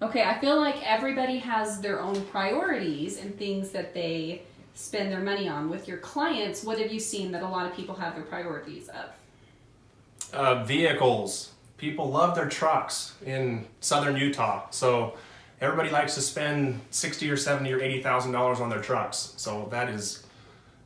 Okay, I feel like everybody has their own priorities and things that they spend their money on. With your clients, what have you seen that a lot of people have their priorities of? Vehicles. People love their trucks in southern Utah. So everybody likes to spend $60 or $70 or $80,000 on their trucks. So that is,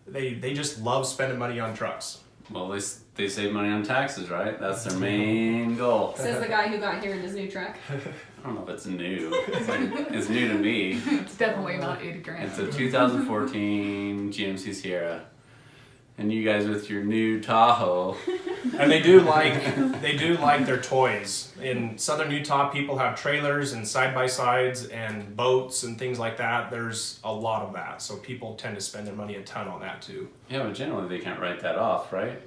they just love spending money on trucks. Well, they save money on taxes, right? That's their main goal. Says the guy who got here in his new truck. I don't know if it's new. It's new to me. It's definitely not 80 grand. It's a 2014 GMC Sierra. And you guys with your new Tahoe. And they do like their toys. In southern Utah, people have trailers and side-by-sides and boats and things like that. There's a lot of that. So people tend to spend their money a ton on that too. Yeah, but generally they can't write that off, right?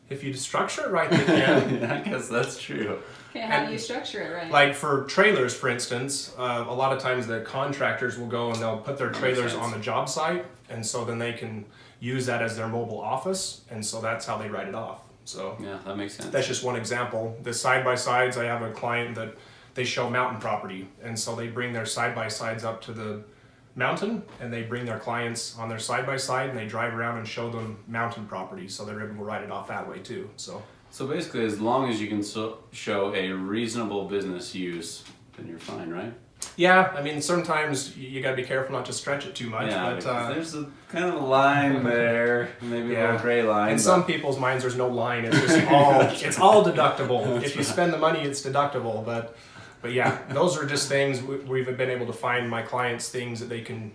If you structure it right, they can. I guess that's true. Okay, how do you structure it right? Like for trailers, for instance, a lot of times the contractors will go and they'll put their trailers on the job site, and so then they can use that as their mobile office, and so that's how they write it off. So Yeah, that makes sense. that's just one example. The side-by-sides, I have a client that they show mountain property, and so they bring their side-by-sides up to the mountain, and they bring their clients on their side-by-side, and they drive around and show them mountain property, so they're able to write it off that way too. So basically, as long as you can show a reasonable business use, then you're fine, right? Yeah, I mean, sometimes you got to be careful not to stretch it too much. Yeah, but because there's a kind of a line there, maybe a little gray line. in some people's minds, there's no line. It's just it's all deductible. If you spend the money, it's deductible. But yeah, those are just things we've been able to find my clients things that they can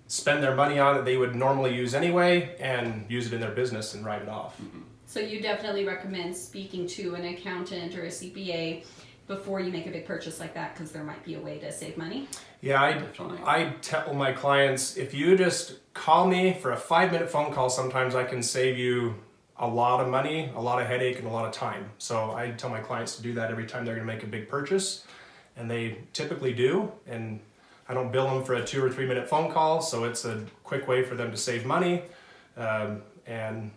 spend their money on that they would normally use anyway, and use it in their business and write it off. Mm-hmm. So you definitely recommend speaking to an accountant or a CPA before you make a big purchase like that, because there might be a way to save money. Yeah, Definitely. I tell my clients, if you just call me for a 5-minute phone call, sometimes I can save you a lot of money, a lot of headache, and a lot of time. So I tell my clients to do that every time they're going to make a big purchase, and they typically do. And I don't bill them for a 2 or 3 minute phone call, so it's a quick way for them to save money and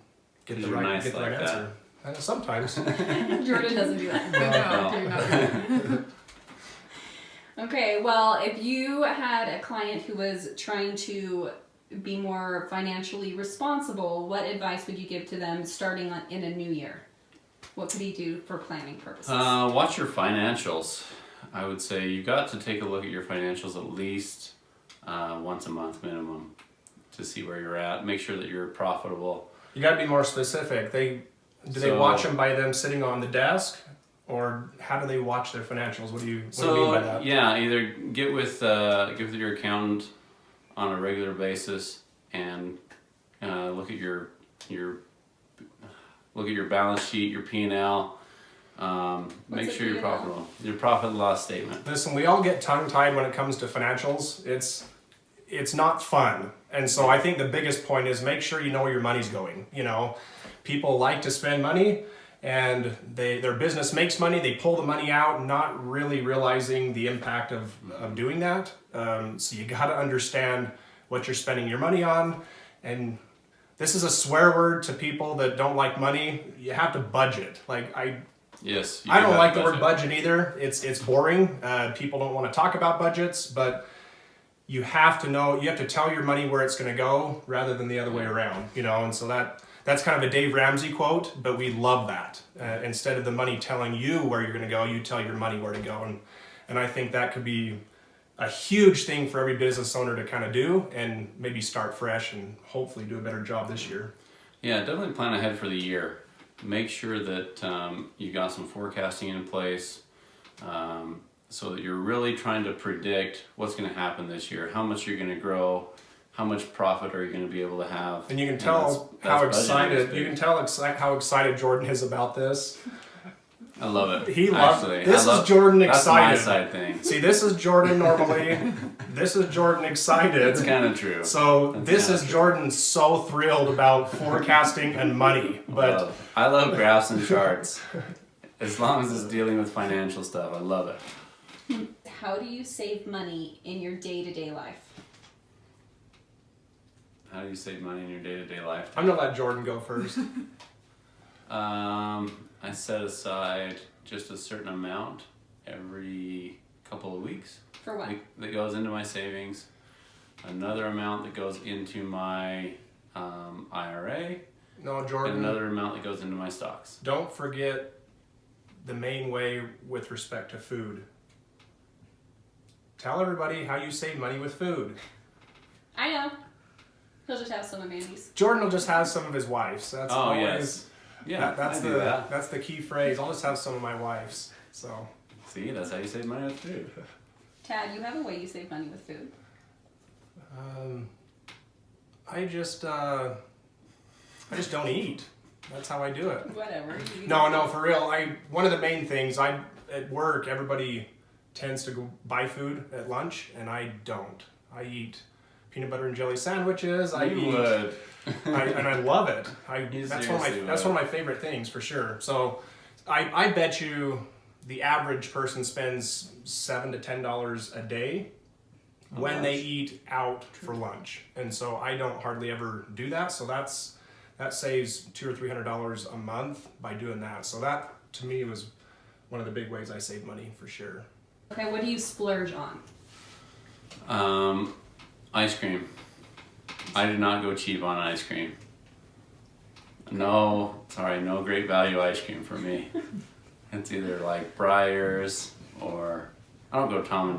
get the right answer. Sometimes. Jordan doesn't do that. No, do not do that. Okay, well, if you had a client who was trying to be more financially responsible, what advice would you give to them starting in a new year? What could he do for planning purposes? Watch your financials. I would say you've got to take a look at your financials at least once a month minimum to see where you're at. Make sure that you're profitable. You got to be more specific. Do they watch them by them sitting on the desk, or how do they watch their financials? What do you mean by that? Yeah, either get with your accountant on a regular basis and look at your balance sheet, your P&L. Make sure you're profitable. Your profit and loss statement. Listen, we all get tongue-tied when it comes to financials. It's not fun, and so I think the biggest point is make sure you know where your money's going. You know, people like to spend money, and their business makes money. They pull the money out, not really realizing the impact of doing that. So you got to understand what you're spending your money on, and this is a swear word to people that don't like money. You have to budget. Yes. I don't like the word budget either. It's boring. People don't want to talk about budgets, but you have to know, you have to tell your money where it's going to go rather than the other way around, you know, and so that's kind of a Dave Ramsey quote, but we love that. Instead of the money telling you where you're going to go, you tell your money where to go. And I think that could be a huge thing for every business owner to kind of do, and maybe start fresh and hopefully do a better job this year. Yeah, definitely plan ahead for the year. Make sure that you got some forecasting in place so that you're really trying to predict what's going to happen this year, how much you're going to grow, how much profit are you going to be able to have. And you can tell how excited Jordan is about this. I love it. He loves it. This is Jordan excited. That's my side thing. See, this is Jordan normally. This is Jordan excited. It's kind of true. So this is Jordan so thrilled about forecasting and money. But I love graphs and charts. As long as it's dealing with financial stuff, I love it. How do you save money in your day-to-day life? How do you save money in your day-to-day life? I'm gonna let Jordan go first. I set aside just a certain amount every couple of weeks. For what? That goes into my savings. Another amount that goes into my IRA. No, And Jordan, another amount that goes into my stocks. don't forget the main way with respect to food. Tell everybody how you save money with food. I know. He'll just have some of Mandy's. Jordan will just have some of his wife's. That's Oh, always, yes. Yeah, that's I the do that. that's the key phrase. I'll just have some of my wife's. So See, that's how you save money with food. Tad, you have a way you save money with food. I just don't eat. That's how I do it. Whatever. No, for real. One of the main things at work, everybody tends to go buy food at lunch, and I don't. I eat peanut butter and jelly sandwiches. You would. And I love it. You That's seriously one of would. my favorite things for sure. So, I bet you the average person spends $7 to $10 a day when they eat out for lunch, and so I don't hardly ever do that. So that saves $200 or $300 a month by doing that. So that to me was one of the big ways I save money for sure. Okay, what do you splurge on? Ice cream. I do not go cheap on ice cream. No great value ice cream for me. It's either like Breyers or I don't go not Tom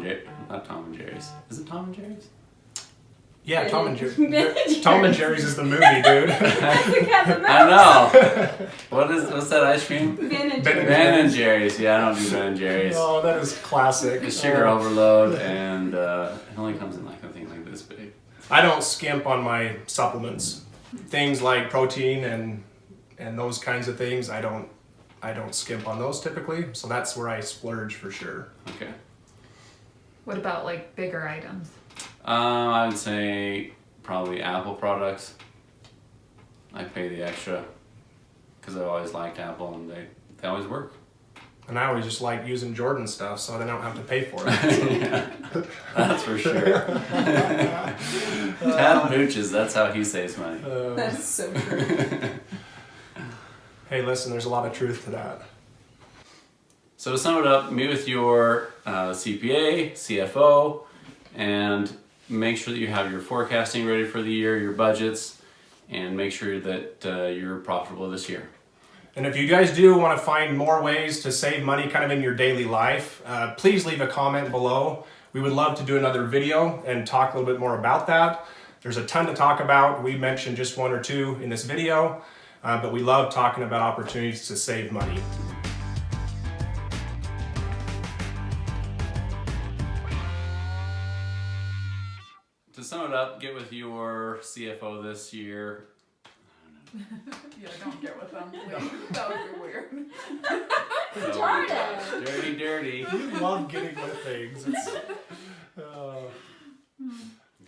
and Jerry's. Is it Tom and Jerry's? Yeah, Tom and Jerry's. Ben and Tom and Jerry's is the movie, dude. I know. What's that ice cream? Ben and Ben Jerry's. Ben and Jerry's. Yeah, I don't do Ben and Jerry's. Oh, that is classic. It's sugar overload, and it only comes in like a thing like this big. I don't skimp on my supplements. Things like protein and those kinds of things, I don't skimp on those typically. So that's where I splurge for sure. Okay. What about like bigger items? I would say probably Apple products. I pay the extra because I've always liked Apple and they always work. And I always just like using Jordan stuff so then I don't have to pay for it. Yeah, that's for sure. Tad mooches, that's how he saves money. That's so true. Hey, listen, there's a lot of truth to that. So to sum it up, meet with your CPA, CFO, and make sure that you have your forecasting ready for the year, your budgets, and make sure that you're profitable this year. And if you guys do want to find more ways to save money kind of in your daily life, please leave a comment below. We would love to do another video and talk a little bit more about that. There's a ton to talk about. We mentioned just one or two in this video, but we love talking about opportunities to save money. To sum it up, get with your CFO this year. Yeah, don't get with them. That would be weird. Jordan. Dirty. You love getting with things.